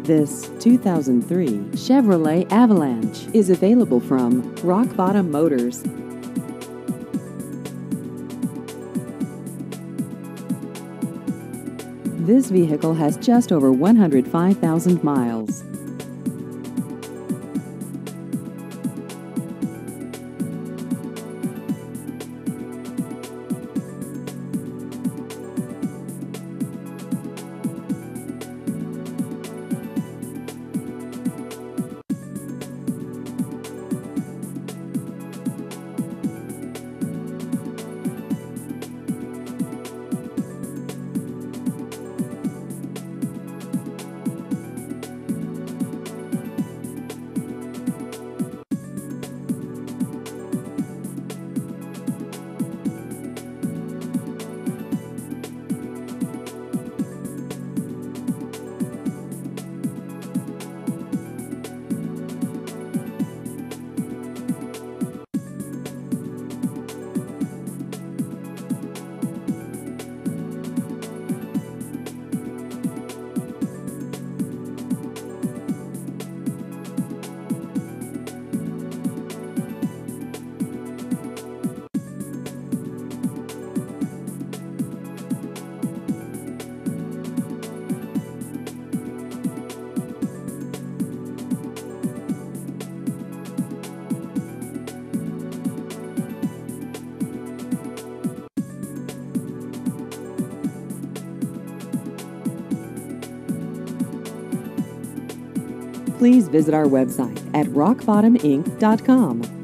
This 2003 Chevrolet Avalanche is available from Rock Bottom Motors. This vehicle has just over 105,000 miles. Please visit our website at rockbottominc.com.